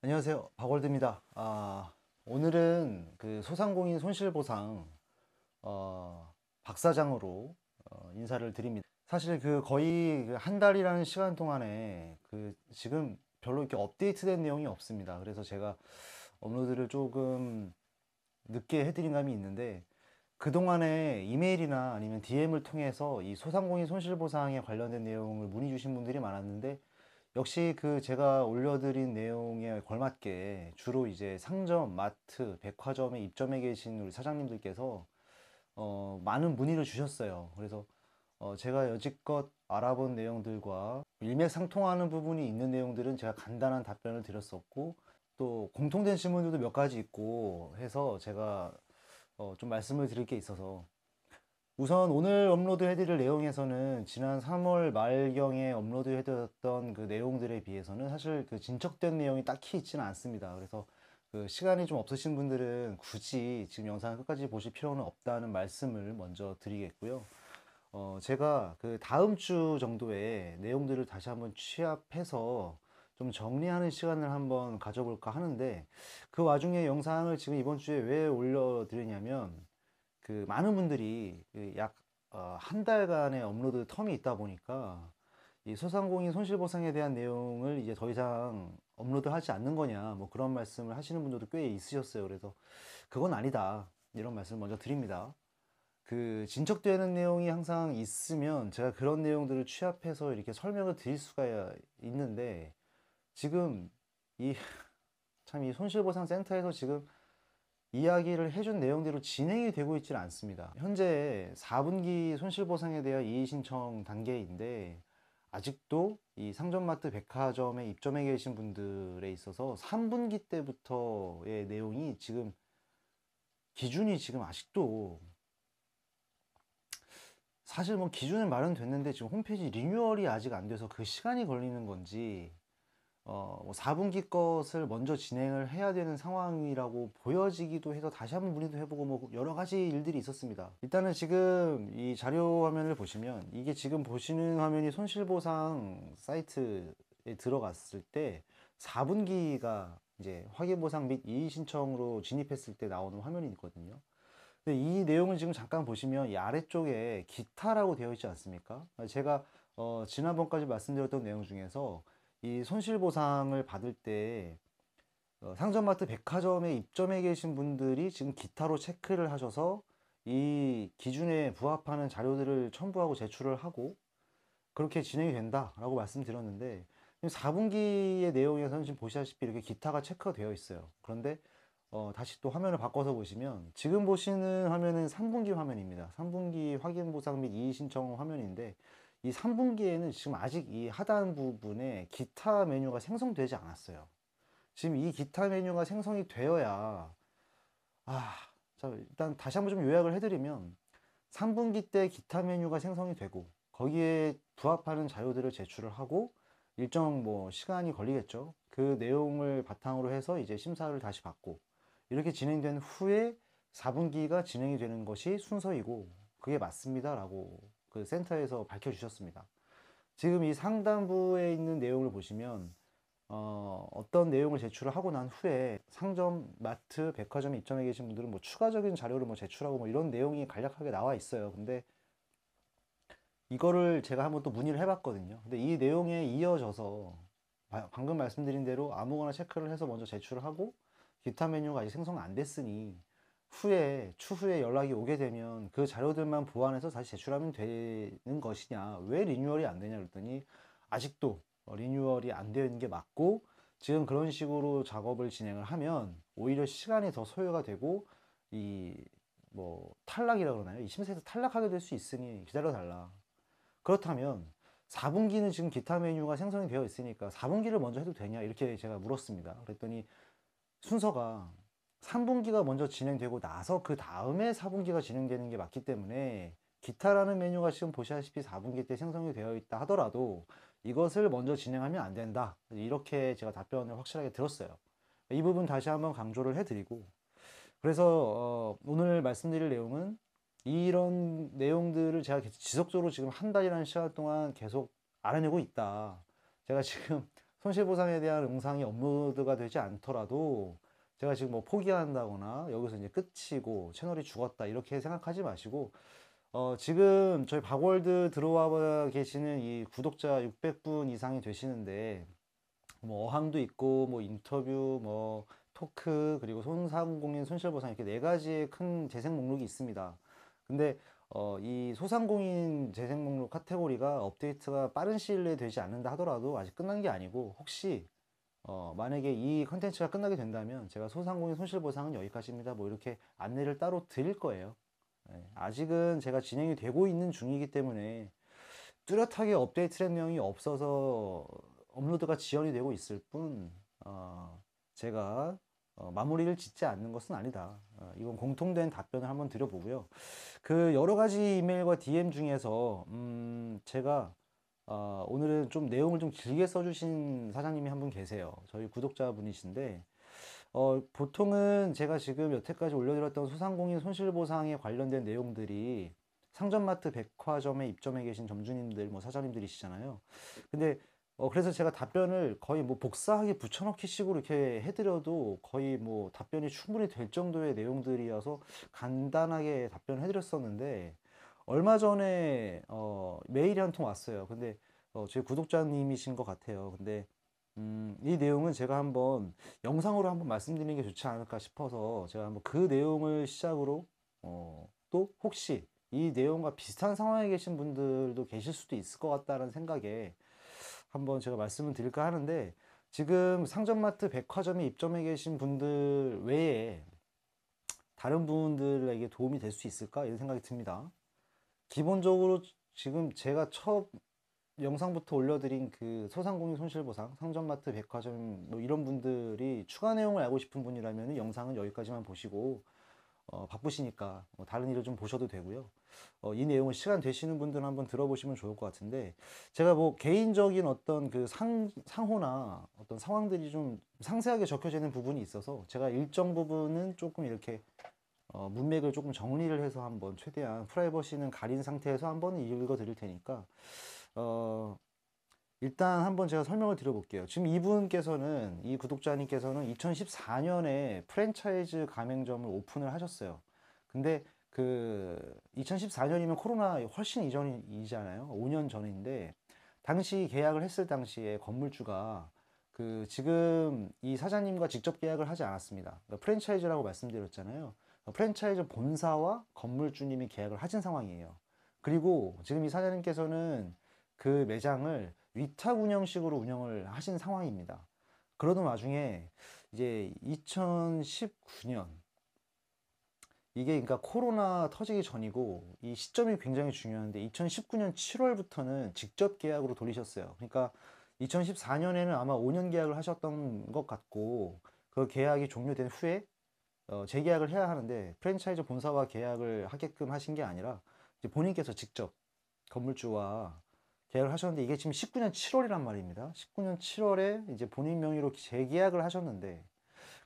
안녕하세요. 박월드입니다. 오늘은 그 소상공인 손실보상 박 사장으로 인사를 드립니다. 사실 그 거의 한 달이라는 시간 동안에 지금 별로 이렇게 업데이트된 내용이 없습니다. 그래서 제가 업로드를 조금 늦게 해드린 감이 있는데, 그동안에 이메일이나 아니면 DM을 통해서 이 소상공인 손실보상에 관련된 내용을 문의 주신 분들이 많았는데, 역시 그 제가 올려드린 내용에 걸맞게 주로 이제 상점, 마트, 백화점에 입점해 계신 우리 사장님들께서 많은 문의를 주셨어요. 그래서 제가 여지껏 알아본 내용들과 일맥상통하는 부분이 있는 내용들은 제가 간단한 답변을 드렸었고, 또 공통된 질문들도 몇 가지 있고 해서 제가 좀 말씀을 드릴 게 있어서, 우선 오늘 업로드 해드릴 내용에서는 지난 3월 말경에 업로드 해드렸던 그 내용들에 비해서는 사실 그 진척된 내용이 딱히 있지는 않습니다. 그래서 그 시간이 좀 없으신 분들은 굳이 지금 영상을 끝까지 보실 필요는 없다는 말씀을 먼저 드리겠고요. 제가 그 다음 주 정도에 내용들을 다시 한번 취합해서 좀 정리하는 시간을 한번 가져볼까 하는데, 그 와중에 영상을 지금 이번 주에 왜 올려드리냐면, 그 많은 분들이 약 한 달간의 업로드 텀이 있다 보니까 이 소상공인 손실보상에 대한 내용을 이제 더 이상 업로드하지 않는 거냐, 뭐 그런 말씀을 하시는 분들도 꽤 있으셨어요. 그래서 그건 아니다, 이런 말씀을 먼저 드립니다. 그 진척되는 내용이 항상 있으면 제가 그런 내용들을 취합해서 이렇게 설명을 드릴 수가 있는데, 지금 이 참 이 손실보상센터에서 지금 이야기를 해준 내용대로 진행이 되고 있지는 않습니다. 현재 4분기 손실보상에 대한 이의신청 단계인데, 아직도 이 상점마트 백화점에 입점해 계신 분들에 있어서 3분기 때부터의 내용이 지금 기준이 지금 아직도, 사실 뭐 기준은 마련됐는데 지금 홈페이지 리뉴얼이 아직 안 돼서 그 시간이 걸리는 건지, 뭐 4분기 것을 먼저 진행을 해야 되는 상황이라고 보여지기도 해서 다시 한번 문의도 해보고 뭐 여러 가지 일들이 있었습니다. 일단은 지금 이 자료 화면을 보시면, 이게 지금 보시는 화면이 손실보상 사이트에 들어갔을 때 4분기가 이제 확인보상 및 이의신청으로 진입했을 때 나오는 화면이 있거든요. 근데 이 내용을 지금 잠깐 보시면 이 아래쪽에 기타라고 되어 있지 않습니까? 제가 지난번까지 말씀드렸던 내용 중에서 이 손실보상을 받을 때 상점마트 백화점에 입점해 계신 분들이 지금 기타로 체크를 하셔서 이 기준에 부합하는 자료들을 첨부하고 제출을 하고 그렇게 진행이 된다라고 말씀드렸는데, 4분기의 내용에서는 지금 보시다시피 이렇게 기타가 체크가 되어 있어요. 그런데 다시 또 화면을 바꿔서 보시면, 지금 보시는 화면은 3분기 화면입니다. 3분기 확인 보상 및 이의 신청 화면인데, 이 3분기에는 지금 아직 이 하단 부분에 기타 메뉴가 생성되지 않았어요. 지금 이 기타 메뉴가 생성이 되어야, 아, 자, 일단 다시 한번 좀 요약을 해드리면, 3분기 때 기타 메뉴가 생성이 되고 거기에 부합하는 자료들을 제출을 하고 일정 뭐 시간이 걸리겠죠. 그 내용을 바탕으로 해서 이제 심사를 다시 받고 이렇게 진행된 후에 4분기가 진행이 되는 것이 순서이고, 그게 맞습니다 라고 그 센터에서 밝혀주셨습니다. 지금 이 상단부에 있는 내용을 보시면 어떤 내용을 제출을 하고 난 후에 상점, 마트, 백화점에 입점해 계신 분들은 뭐 추가적인 자료를 뭐 제출하고 뭐 이런 내용이 간략하게 나와 있어요. 근데 이거를 제가 한번 또 문의를 해봤거든요. 근데 이 내용에 이어져서 방금 말씀드린 대로 아무거나 체크를 해서 먼저 제출을 하고 기타 메뉴가 아직 생성 안 됐으니 추후에 연락이 오게 되면 그 자료들만 보완해서 다시 제출하면 되는 것이냐, 왜 리뉴얼이 안 되냐 그랬더니, 아직도 리뉴얼이 안 되어 있는 게 맞고, 지금 그런 식으로 작업을 진행을 하면 오히려 시간이 더 소요가 되고 이 뭐 탈락이라 그러나요? 이 심사에서 탈락하게 될 수 있으니 기다려 달라. 그렇다면 4분기는 지금 기타 메뉴가 생성이 되어 있으니까 4분기를 먼저 해도 되냐, 이렇게 제가 물었습니다. 그랬더니 순서가 3분기가 먼저 진행되고 나서 그 다음에 4분기가 진행되는 게 맞기 때문에, 기타라는 메뉴가 지금 보시다시피 4분기 때 생성이 되어 있다 하더라도 이것을 먼저 진행하면 안 된다, 이렇게 제가 답변을 확실하게 들었어요. 이 부분 다시 한번 강조를 해드리고, 그래서 오늘 말씀드릴 내용은 이런 내용들을 제가 지속적으로 지금 한 달이라는 시간 동안 계속 알아내고 있다. 제가 지금 손실보상에 대한 영상이 업로드가 되지 않더라도 제가 지금 뭐 포기한다거나 여기서 이제 끝이고 채널이 죽었다 이렇게 생각하지 마시고, 지금 저희 박월드 들어와 계시는 이 구독자 600분 이상이 되시는데, 뭐 어항도 있고 뭐 인터뷰 뭐 토크 그리고 소상공인 손실보상 이렇게 네 가지의 큰 재생 목록이 있습니다. 근데 이 소상공인 재생 목록 카테고리가 업데이트가 빠른 시일 내에 되지 않는다 하더라도 아직 끝난 게 아니고, 혹시 만약에 이 컨텐츠가 끝나게 된다면 제가 소상공인 손실보상은 여기까지입니다 뭐 이렇게 안내를 따로 드릴 거예요. 예, 아직은 제가 진행이 되고 있는 중이기 때문에 뚜렷하게 업데이트된 내용이 없어서 업로드가 지연이 되고 있을 뿐, 제가 마무리를 짓지 않는 것은 아니다. 이건 공통된 답변을 한번 드려보고요. 그 여러 가지 이메일과 DM 중에서 제가 오늘은 좀 내용을 좀 길게 써주신 사장님이 한 분 계세요. 저희 구독자분이신데, 보통은 제가 지금 여태까지 올려드렸던 소상공인 손실보상에 관련된 내용들이 상점마트 백화점에 입점해 계신 점주님들, 뭐 사장님들이시잖아요. 근데 그래서 제가 답변을 거의 뭐 복사하기 붙여넣기 식으로 이렇게 해드려도 거의 뭐 답변이 충분히 될 정도의 내용들이어서 간단하게 답변을 해드렸었는데, 얼마 전에 메일이 한 통 왔어요. 근데 제 구독자님이신 것 같아요. 근데 이 내용은 제가 한번 영상으로 한번 말씀드리는 게 좋지 않을까 싶어서 제가 한번 그 내용을 시작으로, 또 혹시 이 내용과 비슷한 상황에 계신 분들도 계실 수도 있을 것 같다는 생각에 한번 제가 말씀을 드릴까 하는데, 지금 상점마트 백화점에 입점해 계신 분들 외에 다른 분들에게 도움이 될 수 있을까 이런 생각이 듭니다. 기본적으로 지금 제가 첫 영상부터 올려드린 그 소상공인 손실보상, 상점마트 백화점 뭐 이런 분들이 추가 내용을 알고 싶은 분이라면 영상은 여기까지만 보시고, 바쁘시니까 다른 일을 좀 보셔도 되고요. 이 내용을 시간 되시는 분들은 한번 들어보시면 좋을 것 같은데, 제가 뭐 개인적인 어떤 그 상호나 어떤 상황들이 좀 상세하게 적혀져 있는 부분이 있어서 제가 일정 부분은 조금 이렇게 문맥을 조금 정리를 해서 한번 최대한 프라이버시는 가린 상태에서 한번 읽어 드릴 테니까, 일단 한번 제가 설명을 드려볼게요. 지금 이분께서는, 이 구독자님께서는 2014년에 프랜차이즈 가맹점을 오픈을 하셨어요. 근데 그 2014년이면 코로나 훨씬 이전이잖아요. 5년 전인데, 당시 계약을 했을 당시에 건물주가 그 지금 이 사장님과 직접 계약을 하지 않았습니다. 그러니까 프랜차이즈라고 말씀드렸잖아요. 프랜차이즈 본사와 건물주님이 계약을 하신 상황이에요. 그리고 지금 이 사장님께서는 그 매장을 위탁 운영식으로 운영을 하신 상황입니다. 그러던 와중에 이제 2019년, 이게 그러니까 코로나 터지기 전이고 이 시점이 굉장히 중요한데, 2019년 7월부터는 직접 계약으로 돌리셨어요. 그러니까 2014년에는 아마 5년 계약을 하셨던 것 같고, 그 계약이 종료된 후에 재계약을 해야 하는데, 프랜차이즈 본사와 계약을 하게끔 하신 게 아니라 이제 본인께서 직접 건물주와 계약을 하셨는데, 이게 지금 19년 7월이란 말입니다. 19년 7월에 이제 본인 명의로 재계약을 하셨는데,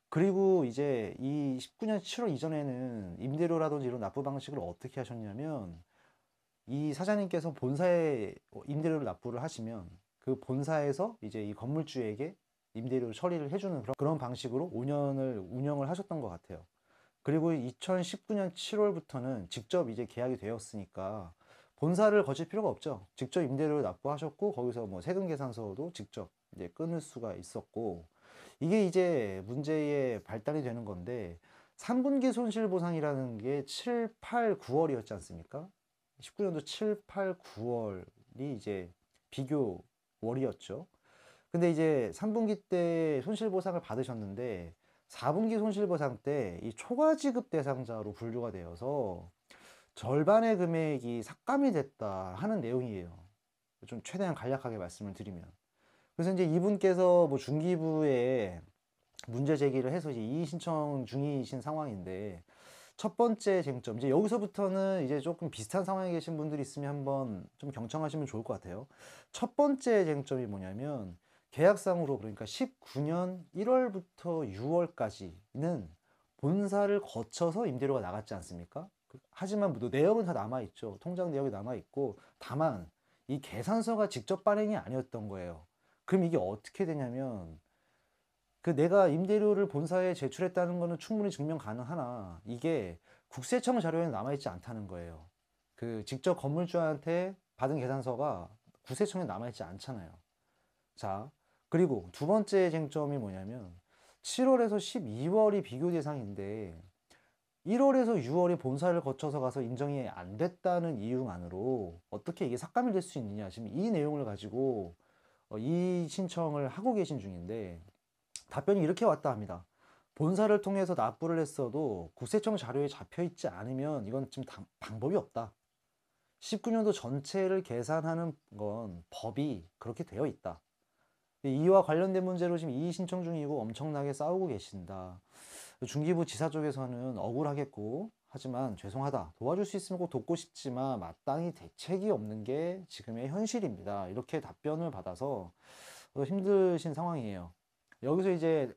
그리고 이제 이 19년 7월 이전에는 임대료라든지 이런 납부 방식을 어떻게 하셨냐면, 이 사장님께서 본사에 임대료를 납부를 하시면 그 본사에서 이제 이 건물주에게 임대료 처리를 해주는 그런 방식으로 5년을 운영을 하셨던 것 같아요. 그리고 2019년 7월부터는 직접 이제 계약이 되었으니까 본사를 거칠 필요가 없죠. 직접 임대료를 납부하셨고, 거기서 뭐 세금 계산서도 직접 이제 끊을 수가 있었고, 이게 이제 문제의 발단이 되는 건데, 3분기 손실보상이라는 게 7, 8, 9월이었지 않습니까? 19년도 7, 8, 9월이 이제 비교 월이었죠. 근데 이제 3분기 때 손실보상을 받으셨는데, 4분기 손실보상 때 이 초과 지급 대상자로 분류가 되어서 절반의 금액이 삭감이 됐다 하는 내용이에요. 좀 최대한 간략하게 말씀을 드리면. 그래서 이제 이분께서 뭐 중기부에 문제 제기를 해서 이제 이의 신청 중이신 상황인데, 첫 번째 쟁점, 이제 여기서부터는 이제 조금 비슷한 상황에 계신 분들이 있으면 한번 좀 경청하시면 좋을 것 같아요. 첫 번째 쟁점이 뭐냐면, 계약상으로 그러니까 19년 1월부터 6월까지는 본사를 거쳐서 임대료가 나갔지 않습니까? 하지만 내역은 다 남아있죠. 통장 내역이 남아있고, 다만 이 계산서가 직접 발행이 아니었던 거예요. 그럼 이게 어떻게 되냐면 그 내가 임대료를 본사에 제출했다는 거는 충분히 증명 가능하나 이게 국세청 자료에 남아있지 않다는 거예요. 그 직접 건물주한테 받은 계산서가 국세청에 남아있지 않잖아요. 자, 그리고 두 번째 쟁점이 뭐냐면 7월에서 12월이 비교 대상인데 1월에서 6월이 본사를 거쳐서 가서 인정이 안 됐다는 이유만으로 어떻게 이게 삭감이 될 수 있느냐. 지금 이 내용을 가지고 이 신청을 하고 계신 중인데 답변이 이렇게 왔다 합니다. 본사를 통해서 납부를 했어도 국세청 자료에 잡혀 있지 않으면 이건 지금 방법이 없다. 19년도 전체를 계산하는 건 법이 그렇게 되어 있다. 이와 관련된 문제로 지금 이의 신청 중이고 엄청나게 싸우고 계신다. 중기부 지사 쪽에서는 억울하겠고 하지만 죄송하다. 도와줄 수 있으면 꼭 돕고 싶지만 마땅히 대책이 없는 게 지금의 현실입니다. 이렇게 답변을 받아서 힘드신 상황이에요. 여기서 이제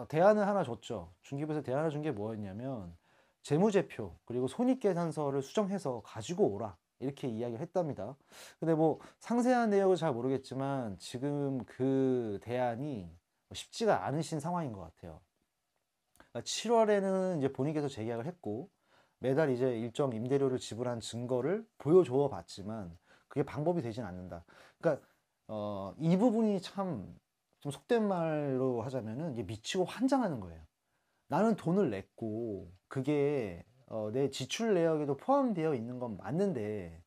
대안을 하나 줬죠. 중기부에서 대안을 준 게 뭐였냐면 재무제표 그리고 손익계산서를 수정해서 가지고 오라 이렇게 이야기를 했답니다. 근데 뭐 상세한 내용은 잘 모르겠지만 지금 그 대안이 쉽지가 않으신 상황인 것 같아요. 7월에는 이제 본인께서 재계약을 했고 매달 이제 일정 임대료를 지불한 증거를 보여줘 봤지만 그게 방법이 되진 않는다. 그러니까 이 부분이 참 좀 속된 말로 하자면은 이제 미치고 환장하는 거예요. 나는 돈을 냈고 그게 내 지출 내역에도 포함되어 있는 건 맞는데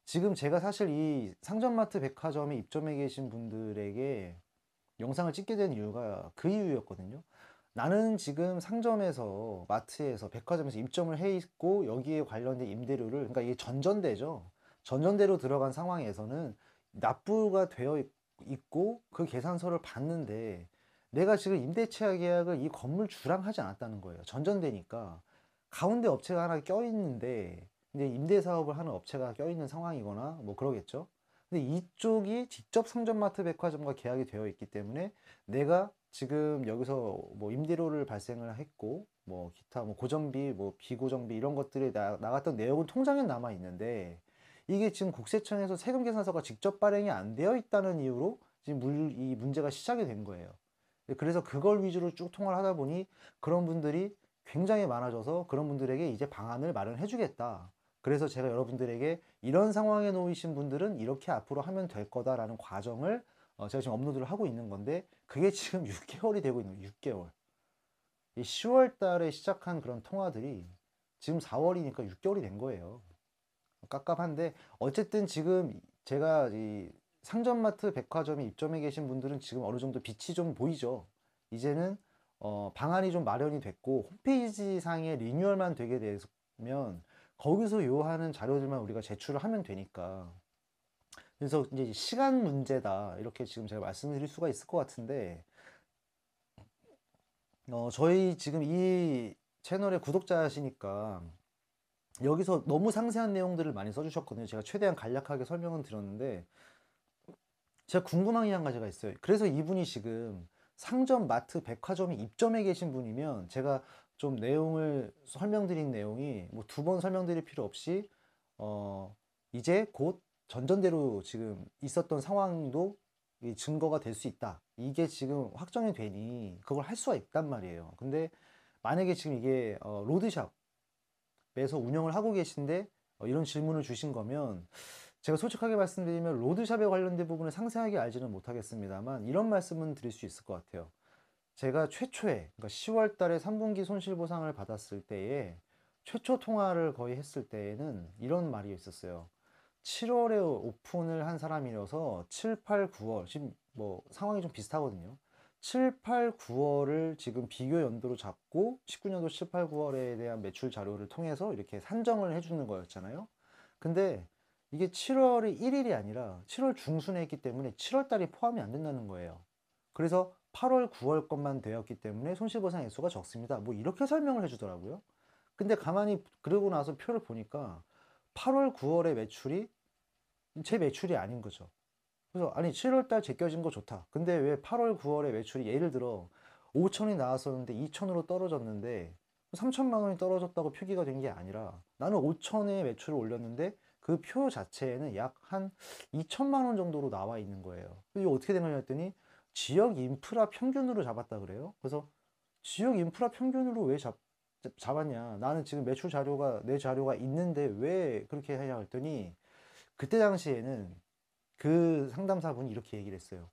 지금 제가 사실 이 상점마트 백화점에 입점해 계신 분들에게 영상을 찍게 된 이유가 그 이유였거든요. 나는 지금 상점에서 마트에서 백화점에서 입점을 해 있고 여기에 관련된 임대료를 그러니까 이게 전전대죠. 전전대로 들어간 상황에서는 납부가 되어 있고 그 계산서를 봤는데 내가 지금 임대차 계약을 이 건물주랑 하지 않았다는 거예요. 전전되니까 가운데 업체가 하나 껴있는데 이제 임대 사업을 하는 업체가 껴있는 상황이거나 뭐 그러겠죠. 근데 이쪽이 직접 상점마트 백화점과 계약이 되어 있기 때문에 내가 지금 여기서 뭐 임대료를 발생을 했고 뭐 기타 뭐 고정비 뭐 비고정비 이런 것들이 나갔던 내역은 통장에 남아 있는데 이게 지금 국세청에서 세금 계산서가 직접 발행이 안 되어 있다는 이유로 지금 이 문제가 시작이 된 거예요. 그래서 그걸 위주로 쭉 통화를 하다 보니 그런 분들이 굉장히 많아져서 그런 분들에게 이제 방안을 마련해 주겠다. 그래서 제가 여러분들에게 이런 상황에 놓이신 분들은 이렇게 앞으로 하면 될 거다라는 과정을 제가 지금 업로드를 하고 있는 건데 그게 지금 6개월이 되고 있는 거예요. 6개월. 이 10월 달에 시작한 그런 통화들이 지금 4월이니까 6개월이 된 거예요. 깝깝한데 어쨌든 지금 제가 이 상점마트 백화점에 입점해 계신 분들은 지금 어느 정도 빛이 좀 보이죠. 이제는 방안이 좀 마련이 됐고 홈페이지 상의 리뉴얼만 되게 되면 거기서 요하는 자료들만 우리가 제출을 하면 되니까 그래서 이제 시간 문제다 이렇게 지금 제가 말씀드릴 수가 있을 것 같은데 저희 지금 이 채널의 구독자시니까 여기서 너무 상세한 내용들을 많이 써주셨거든요. 제가 최대한 간략하게 설명은 드렸는데 제가 궁금한 게 한 가지가 있어요. 그래서 이분이 지금 상점, 마트, 백화점에 입점해 계신 분이면 제가 좀 내용을 설명드린 내용이 뭐 두 번 설명드릴 필요 없이 이제 곧 전전대로 지금 있었던 상황도 증거가 될 수 있다. 이게 지금 확정이 되니 그걸 할 수가 있단 말이에요. 근데 만약에 지금 이게 로드샵에서 운영을 하고 계신데 이런 질문을 주신 거면 제가 솔직하게 말씀드리면 로드샵에 관련된 부분을 상세하게 알지는 못하겠습니다만 이런 말씀은 드릴 수 있을 것 같아요. 제가 최초에 그러니까 10월 달에 3분기 손실보상을 받았을 때에 최초 통화를 거의 했을 때에는 이런 말이 있었어요. 7월에 오픈을 한 사람이라서 7, 8, 9월 지금 뭐 상황이 좀 비슷하거든요. 7, 8, 9월을 지금 비교 연도로 잡고 19년도 7, 8, 9월에 대한 매출 자료를 통해서 이렇게 산정을 해주는 거였잖아요. 근데 이게 7월이 1일이 아니라 7월 중순에 했기 때문에 7월 달이 포함이 안 된다는 거예요. 그래서 8월, 9월 것만 되었기 때문에 손실보상 액수가 적습니다. 뭐 이렇게 설명을 해주더라고요. 근데 가만히 그러고 나서 표를 보니까 8월, 9월의 매출이 제 매출이 아닌 거죠. 그래서 아니 7월달 제껴진 거 좋다. 근데 왜 8월, 9월의 매출이 예를 들어 5천이 나왔었는데 2천으로 떨어졌는데 3천만 원이 떨어졌다고 표기가 된 게 아니라 나는 5천의 매출을 올렸는데 그 표 자체에는 약 한 2천만 원 정도로 나와 있는 거예요. 이게 어떻게 된 거냐 했더니 지역 인프라 평균으로 잡았다 그래요. 그래서 지역 인프라 평균으로 왜 잡았냐? 나는 지금 매출 자료가 내 자료가 있는데 왜 그렇게 하냐 했더니 그때 당시에는 그 상담사분이 이렇게 얘기를 했어요.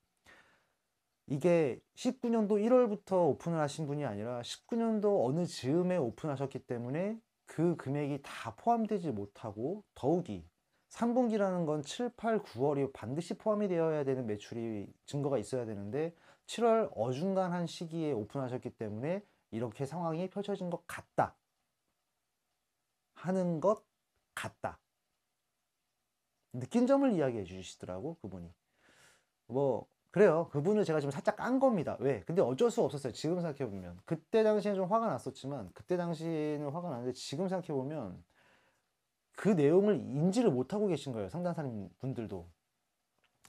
이게 19년도 1월부터 오픈을 하신 분이 아니라 19년도 어느 즈음에 오픈하셨기 때문에 그 금액이 다 포함되지 못하고, 더욱이 3분기라는 건 7, 8, 9월이 반드시 포함이 되어야 되는 매출이 증거가 있어야 되는데 7월 어중간한 시기에 오픈하셨기 때문에 이렇게 상황이 펼쳐진 것 같다 하는 것 같다, 느낀 점을 이야기해 주시더라고 그분이. 뭐 그래요. 그분을 제가 지금 살짝 깐 겁니다. 왜? 근데 어쩔 수 없었어요. 지금 생각해보면. 그때 당시에는 좀 화가 났었지만, 그때 당시에는 화가 났는데 지금 생각해보면 그 내용을 인지를 못하고 계신 거예요. 상담사님 분들도.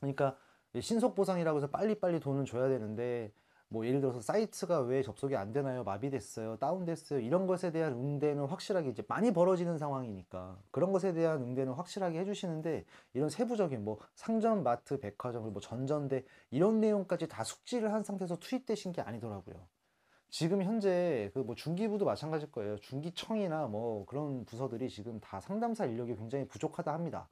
그러니까 신속 보상이라고 해서 빨리빨리 돈을 줘야 되는데, 뭐 예를 들어서 사이트가 왜 접속이 안 되나요? 마비됐어요, 다운됐어요, 이런 것에 대한 응대는 확실하게, 이제 많이 벌어지는 상황이니까 그런 것에 대한 응대는 확실하게 해주시는데, 이런 세부적인 뭐 상점, 마트, 백화점, 뭐 전전대 이런 내용까지 다 숙지를 한 상태에서 투입되신 게 아니더라고요. 지금 현재 그 뭐 중기부도 마찬가지일 거예요. 중기청이나 뭐 그런 부서들이 지금 다 상담사 인력이 굉장히 부족하다 합니다.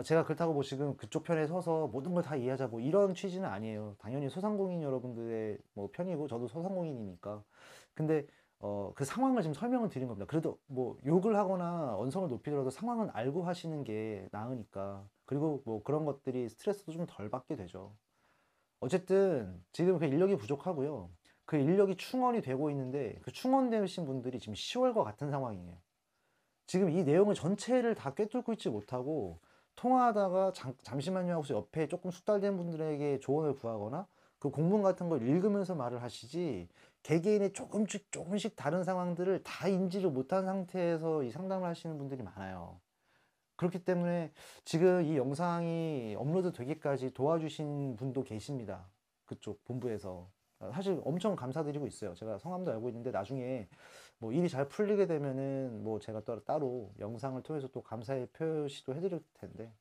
제가 그렇다고 뭐 지금 그쪽 편에 서서 모든 걸 다 이해하자 뭐 이런 취지는 아니에요. 당연히 소상공인 여러분들의 뭐 편이고 저도 소상공인이니까. 근데 그 상황을 지금 설명을 드린 겁니다. 그래도 뭐 욕을 하거나 언성을 높이더라도 상황은 알고 하시는 게 나으니까. 그리고 뭐 그런 것들이 스트레스도 좀 덜 받게 되죠. 어쨌든 지금 그 인력이 부족하고요. 그 인력이 충원이 되고 있는데 그 충원되신 분들이 지금 10월과 같은 상황이에요. 지금 이 내용을 전체를 다 꿰뚫고 있지 못하고 통화하다가 잠시만요 하고서 옆에 조금 숙달된 분들에게 조언을 구하거나 그 공문 같은 걸 읽으면서 말을 하시지, 개개인의 조금씩 다른 상황들을 다 인지를 못한 상태에서 이 상담을 하시는 분들이 많아요. 그렇기 때문에 지금 이 영상이 업로드 되기까지 도와주신 분도 계십니다. 그쪽 본부에서. 사실 엄청 감사드리고 있어요. 제가 성함도 알고 있는데 나중에 뭐 일이 잘 풀리게 되면은 뭐 제가 따로 영상을 통해서 또 감사의 표시도 해드릴 텐데,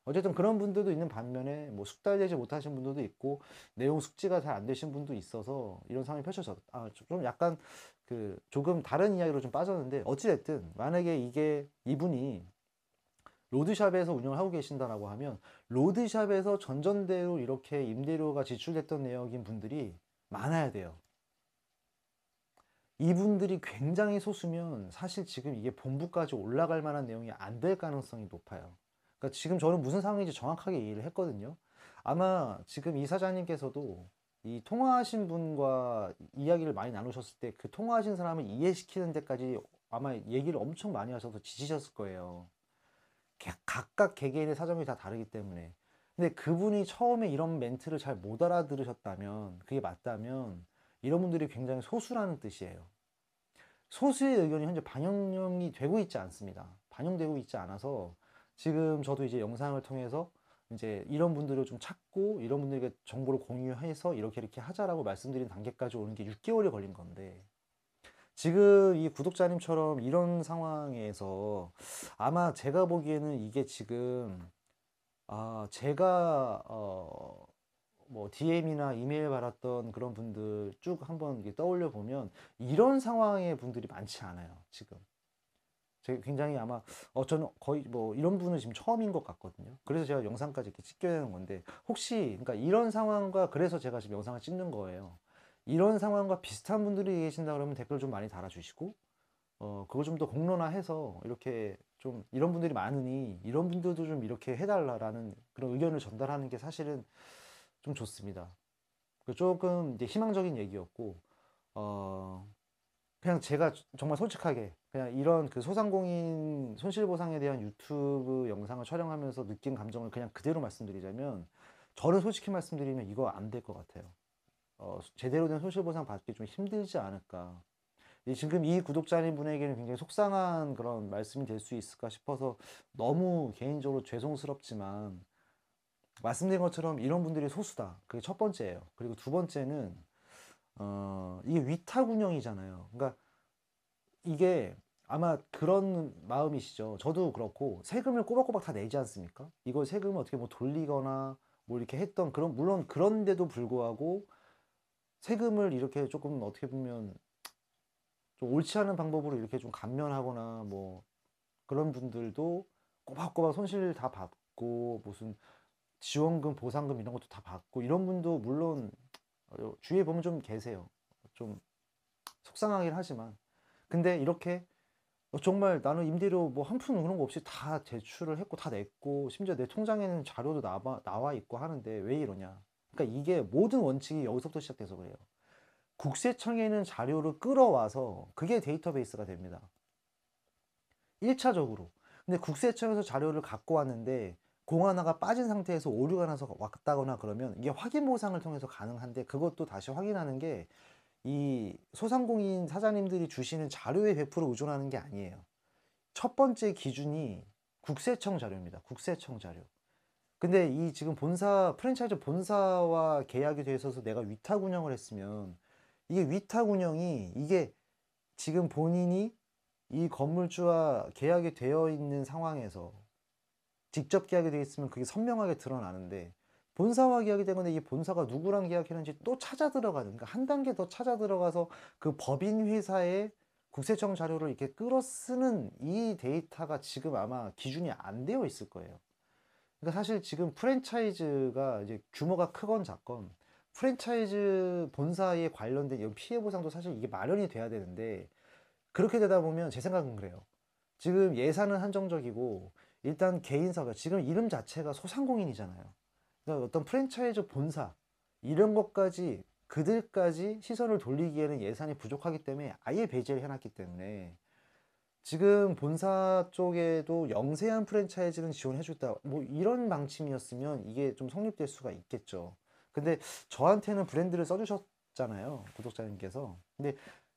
어쨌든 그런 분들도 있는 반면에 뭐 숙달되지 못하신 분들도 있고 내용 숙지가 잘 안 되신 분도 있어서 이런 상황이 펼쳐졌다. 좀 약간 그 조금 다른 이야기로 좀 빠졌는데, 어찌됐든 만약에 이게 이분이 로드샵에서 운영을 하고 계신다라고 하면 로드샵에서 전전대로 이렇게 임대료가 지출됐던 내역인 분들이 많아야 돼요. 이분들이 굉장히 소수면 사실 지금 이게 본부까지 올라갈 만한 내용이 안 될 가능성이 높아요. 그러니까 지금 저는 무슨 상황인지 정확하게 이해를 했거든요. 아마 지금 이 사장님께서도 이 통화하신 분과 이야기를 많이 나누셨을 때 그 통화하신 사람을 이해시키는 데까지 아마 얘기를 엄청 많이 하셔서 지치셨을 거예요. 각각 개개인의 사정이 다 다르기 때문에. 근데 그분이 처음에 이런 멘트를 잘 못 알아들으셨다면, 그게 맞다면 이런 분들이 굉장히 소수라는 뜻이에요. 소수의 의견이 현재 반영이 되고 있지 않습니다. 반영되고 있지 않아서 지금 저도 이제 영상을 통해서 이제 이런 분들을 좀 찾고 이런 분들에게 정보를 공유해서 이렇게 하자라고 말씀드린 단계까지 오는 게 6개월이 걸린 건데, 지금 이 구독자님처럼 이런 상황에서 아마 제가 보기에는 이게 지금 제가 뭐 DM이나 이메일 받았던 그런 분들 쭉 한번 떠올려 보면 이런 상황의 분들이 많지 않아요. 지금 제가 굉장히 아마 저는 거의 뭐 이런 분은 지금 처음인 것 같거든요. 그래서 제가 영상까지 이렇게 찍게 되는 건데, 혹시 그러니까 이런 상황과, 그래서 제가 지금 영상을 찍는 거예요. 이런 상황과 비슷한 분들이 계신다 그러면 댓글 좀 많이 달아주시고, 그걸 좀 더 공론화해서 이렇게 좀 이런 분들이 많으니 이런 분들도 좀 이렇게 해달라라는 그런 의견을 전달하는 게 사실은 좀 좋습니다. 조금 이제 희망적인 얘기였고, 그냥 제가 정말 솔직하게 그냥 이런 그 소상공인 손실보상에 대한 유튜브 영상을 촬영하면서 느낀 감정을 그냥 그대로 말씀드리자면, 저는 솔직히 말씀드리면 이거 안 될 것 같아요. 제대로 된 손실보상 받기 좀 힘들지 않을까. 지금 이 구독자님 분에게는 굉장히 속상한 그런 말씀이 될 수 있을까 싶어서 너무 개인적으로 죄송스럽지만, 말씀드린 것처럼 이런 분들이 소수다. 그게 첫 번째예요. 그리고 두 번째는 이게 위탁 운영이잖아요. 그러니까 이게 아마 그런 마음이시죠. 저도 그렇고 세금을 꼬박꼬박 다 내지 않습니까? 이거 세금을 어떻게 뭐 돌리거나 뭐 이렇게 했던 그런 물론 그런데도 불구하고 세금을 이렇게 조금 어떻게 보면 좀 옳지 않은 방법으로 이렇게 좀 감면하거나 뭐 그런 분들도 꼬박꼬박 손실 다 받고 무슨 지원금, 보상금 이런 것도 다 받고 이런 분도 물론 주위에 보면 좀 계세요. 좀 속상하긴 하지만 근데 이렇게 정말 나는 임대료 뭐 한 푼 그런 거 없이 다 제출을 했고 다 냈고 심지어 내 통장에는 자료도 나와 있고 하는데 왜 이러냐. 그러니까 이게 모든 원칙이 여기서부터 시작돼서 그래요. 국세청에는 자료를 끌어와서 그게 데이터베이스가 됩니다. 1차적으로. 근데 국세청에서 자료를 갖고 왔는데 공 하나가 빠진 상태에서 오류가 나서 왔다거나 그러면 이게 확인 보상을 통해서 가능한데 그것도 다시 확인하는 게 이 소상공인 사장님들이 주시는 자료에 100% 의존하는 게 아니에요. 첫 번째 기준이 국세청 자료입니다. 국세청 자료. 근데 이 지금 프랜차이즈 본사와 계약이 돼 있어서 내가 위탁 운영을 했으면 이게 위탁 운영이 이게 지금 본인이 이 건물주와 계약이 되어 있는 상황에서 직접 계약이 되어 있으면 그게 선명하게 드러나는데 본사와 계약이 된 건데 이 본사가 누구랑 계약했는지 또 찾아 들어가는 그러니까 한 단계 더 찾아 들어가서 그 법인 회사의 국세청 자료를 이렇게 끌어 쓰는 이 데이터가 지금 아마 기준이 안 되어 있을 거예요. 그러니까 사실 지금 프랜차이즈가 이제 규모가 크건 작건 프랜차이즈 본사에 관련된 이런 피해 보상도 사실 이게 마련이 돼야 되는데 그렇게 되다 보면 제 생각은 그래요. 지금 예산은 한정적이고 일단 개인사가 지금 이름 자체가 소상공인이잖아요. 그러니까 어떤 프랜차이즈 본사 이런 것까지 그들까지 시선을 돌리기에는 예산이 부족하기 때문에 아예 배제를 해놨기 때문에 지금 본사 쪽에도 영세한 프랜차이즈는 지원해줬다 뭐 이런 방침이었으면 이게 좀 성립될 수가 있겠죠. 근데 저한테는 브랜드를 써주셨잖아요, 구독자님께서. 근데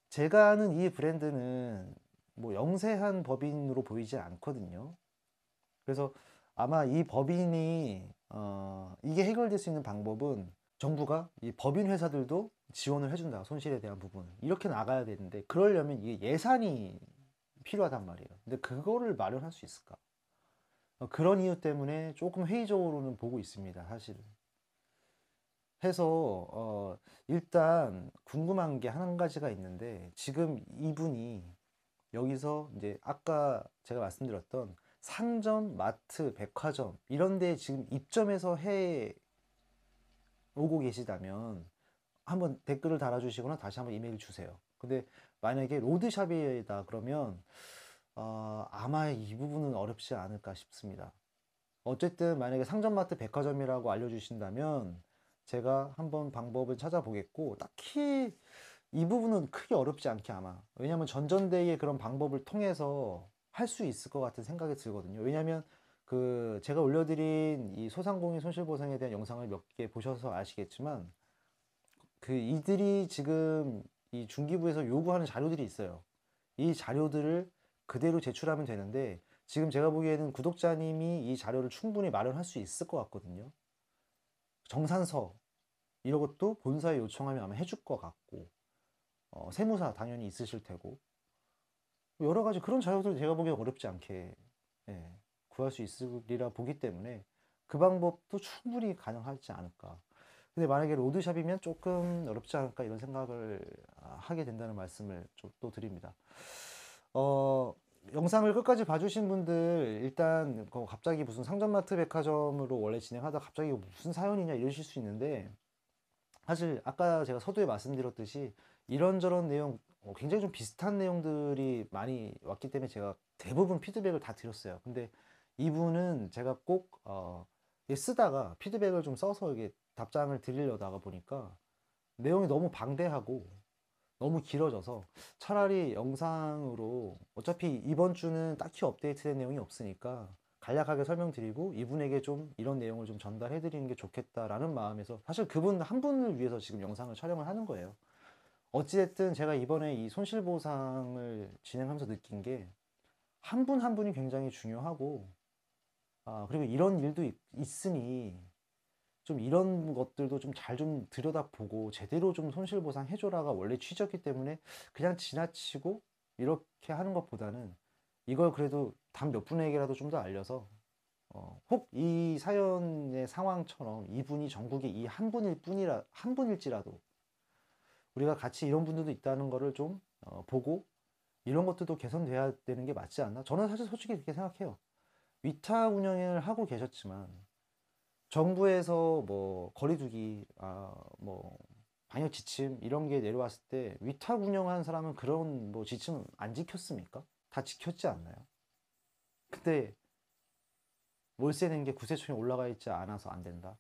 제가 아는 이 브랜드는 뭐 영세한 법인으로 보이지 않거든요. 그래서 아마 이 법인이 이게 해결될 수 있는 방법은 정부가 이 법인 회사들도 지원을 해준다. 손실에 대한 부분을 이렇게 나가야 되는데 그러려면 이게 예산이 필요하단 말이에요. 근데 그거를 마련할 수 있을까? 그런 이유 때문에 조금 회의적으로는 보고 있습니다. 사실은. 해서 일단 궁금한 게 한 가지가 있는데 지금 이분이 여기서 이제 아까 제가 말씀드렸던 상점, 마트, 백화점 이런 데 지금 입점해서 해 오고 계시다면 한번 댓글을 달아주시거나 다시 한번 이메일 주세요. 근데 만약에 로드샵이다 그러면 아마 이 부분은 어렵지 않을까 싶습니다. 어쨌든 만약에 상점마트 백화점이라고 알려주신다면 제가 한번 방법을 찾아보겠고 딱히 이 부분은 크게 어렵지 않게 아마 왜냐면 전전대의 그런 방법을 통해서 할 수 있을 것 같은 생각이 들거든요. 왜냐면 그 제가 올려드린 이 소상공인 손실보상에 대한 영상을 몇 개 보셔서 아시겠지만 그 이들이 지금 이 중기부에서 요구하는 자료들이 있어요. 이 자료들을 그대로 제출하면 되는데 지금 제가 보기에는 구독자님이 이 자료를 충분히 마련할 수 있을 것 같거든요. 정산서 이런 것도 본사에 요청하면 아마 해줄 것 같고 세무사 당연히 있으실 테고 여러 가지 그런 자료들 제가 보기엔 어렵지 않게 예, 구할 수 있으리라 보기 때문에 그 방법도 충분히 가능하지 않을까. 근데 만약에 로드샵이면 조금 어렵지 않을까 이런 생각을 하게 된다는 말씀을 또 드립니다. 영상을 끝까지 봐주신 분들 일단 갑자기 무슨 상점마트 백화점으로 원래 진행하다 갑자기 무슨 사연이냐 이러실 수 있는데 사실 아까 제가 서두에 말씀드렸듯이 이런저런 내용 굉장히 좀 비슷한 내용들이 많이 왔기 때문에 제가 대부분 피드백을 다 드렸어요. 근데 이분은 제가 꼭 쓰다가 피드백을 좀 써서 이게 답장을 드리려다가 보니까 내용이 너무 방대하고 너무 길어져서 차라리 영상으로 어차피 이번 주는 딱히 업데이트된 내용이 없으니까 간략하게 설명드리고 이분에게 좀 이런 내용을 좀 전달해 드리는 게 좋겠다라는 마음에서 사실 그분 한 분을 위해서 지금 영상을 촬영을 하는 거예요. 어찌됐든 제가 이번에 이 손실보상을 진행하면서 느낀 게 한 분 한 분이 굉장히 중요하고 그리고 이런 일도 있으니 좀 이런 것들도 좀 잘 좀 들여다보고 제대로 좀 손실보상 해줘라가 원래 취지였기 때문에 그냥 지나치고 이렇게 하는 것보다는 이걸 그래도 단 몇 분에게라도 좀 더 알려서 혹 이 사연의 상황처럼 이분이 전국에 이 한 분일지라도 우리가 같이 이런 분들도 있다는 거를 좀 보고 이런 것들도 개선돼야 되는 게 맞지 않나? 저는 사실 솔직히 그렇게 생각해요. 위탁 운영을 하고 계셨지만 정부에서 뭐 거리두기, 뭐 방역 지침 이런 게 내려왔을 때 위탁 운영하는 사람은 그런 뭐 지침 안 지켰습니까? 다 지켰지 않나요? 근데 월세 낸 게 구세청에 올라가 있지 않아서 안 된다.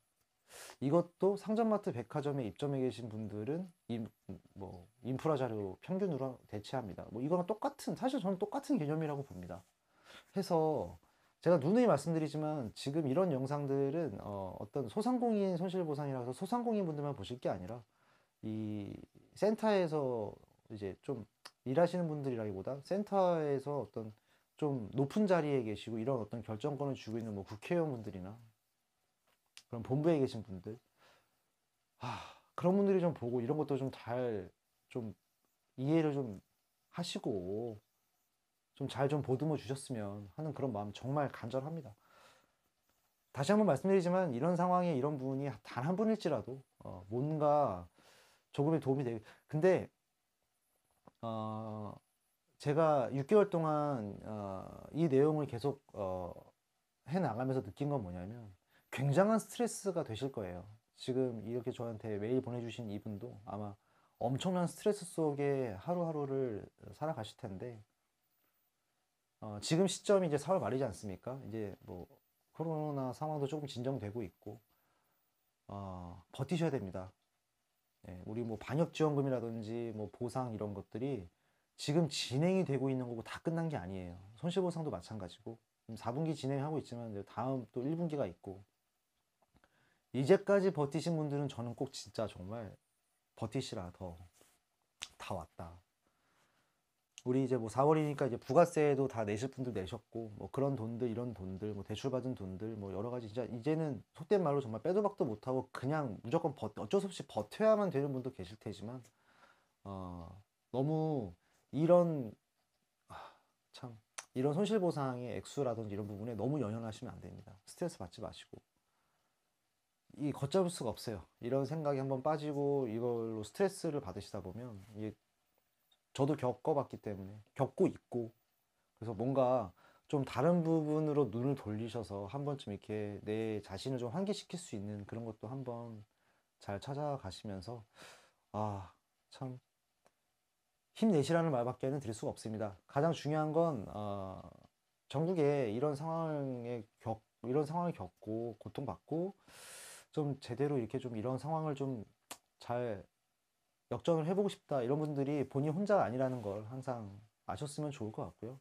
이것도 상점마트 백화점에 입점해 계신 분들은 뭐 인프라 자료 평균으로 대체합니다. 뭐 이거랑 똑같은, 사실 저는 똑같은 개념이라고 봅니다. 해서 제가 누누이 말씀드리지만 지금 이런 영상들은 어떤 소상공인 손실보상이라고 해서 소상공인 분들만 보실 게 아니라 이 센터에서 이제 좀 일하시는 분들이라기보다 센터에서 어떤 좀 높은 자리에 계시고 이런 어떤 결정권을 쥐고 있는 뭐 국회의원분들이나 그런 본부에 계신 분들, 그런 분들이 좀 보고 이런 것도 좀 잘 좀 이해를 좀 하시고 좀 잘 좀 보듬어 주셨으면 하는 그런 마음 정말 간절합니다. 다시 한번 말씀드리지만 이런 상황에 이런 분이 단 한 분일지라도 뭔가 조금의 도움이 되게, 근데 제가 6개월 동안 이 내용을 계속 해 나가면서 느낀 건 뭐냐면 굉장한 스트레스가 되실 거예요. 지금 이렇게 저한테 메일 보내주신 이분도 아마 엄청난 스트레스 속에 하루하루를 살아가실 텐데 지금 시점이 이제 4월 말이지 않습니까? 이제 뭐 코로나 상황도 조금 진정되고 있고 버티셔야 됩니다. 네, 우리 뭐 방역 지원금이라든지 뭐 보상 이런 것들이 지금 진행이 되고 있는 거고 다 끝난 게 아니에요. 손실보상도 마찬가지고 4분기 진행하고 있지만 이제 다음 또 1분기가 있고 이제까지 버티신 분들은 저는 꼭 진짜 정말 버티시라. 다 왔다. 우리 이제 뭐 4월이니까 이제 부가세도 다 내실 분들 내셨고 뭐 그런 돈들 이런 돈들 뭐 대출 받은 돈들 뭐 여러 가지 진짜 이제는 속된 말로 정말 빼도 박도 못하고 그냥 무조건 어쩔 수 없이 버텨야만 되는 분도 계실 테지만 너무 이런 참 이런 손실보상의 액수라든지 이런 부분에 너무 연연하시면 안 됩니다. 스트레스 받지 마시고 이 걷잡을 수가 없어요. 이런 생각이 한번 빠지고 이걸로 스트레스를 받으시다 보면 이게 저도 겪어봤기 때문에 겪고 있고 그래서 뭔가 좀 다른 부분으로 눈을 돌리셔서 한 번쯤 이렇게 내 자신을 좀 환기시킬 수 있는 그런 것도 한번 잘 찾아가시면서 참 힘내시라는 말밖에는 드릴 수가 없습니다. 가장 중요한 건 전국에 이런 상황을 겪고 고통받고 좀 제대로 이렇게 좀 이런 상황을 좀 잘 역전을 해보고 싶다 이런 분들이 본인 혼자 아니라는 걸 항상 아셨으면 좋을 것 같고요.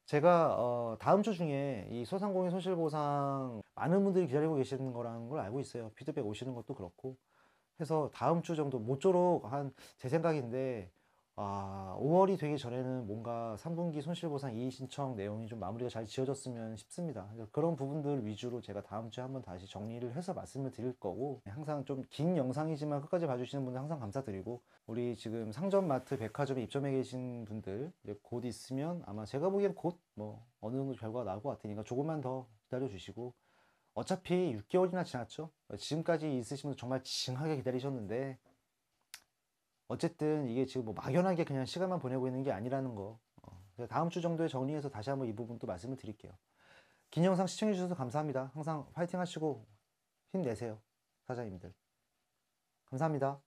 제가 다음 주 중에 이 소상공인 손실보상 많은 분들이 기다리고 계시는 거라는 걸 알고 있어요. 피드백 오시는 것도 그렇고 해서 다음 주 정도 모쪼록 한 제 생각인데 5월이 되기 전에는 뭔가 3분기 손실보상 이의 신청 내용이 좀 마무리가 잘 지어졌으면 싶습니다. 그래서 그런 부분들 위주로 제가 다음 주에 한번 다시 정리를 해서 말씀을 드릴 거고 항상 좀 긴 영상이지만 끝까지 봐주시는 분들 항상 감사드리고 우리 지금 상점마트 백화점에 입점해 계신 분들 곧 있으면 아마 제가 보기엔 곧 뭐 어느 정도 결과가 나올 것 같으니까 조금만 더 기다려 주시고 어차피 6개월이나 지났죠. 지금까지 있으신 분들 정말 징하게 기다리셨는데 어쨌든 이게 지금 뭐 막연하게 그냥 시간만 보내고 있는 게 아니라는 거 다음 주 정도에 정리해서 다시 한번 이 부분 또 말씀을 드릴게요. 긴 영상 시청해 주셔서 감사합니다. 항상 파이팅 하시고 힘내세요. 사장님들 감사합니다.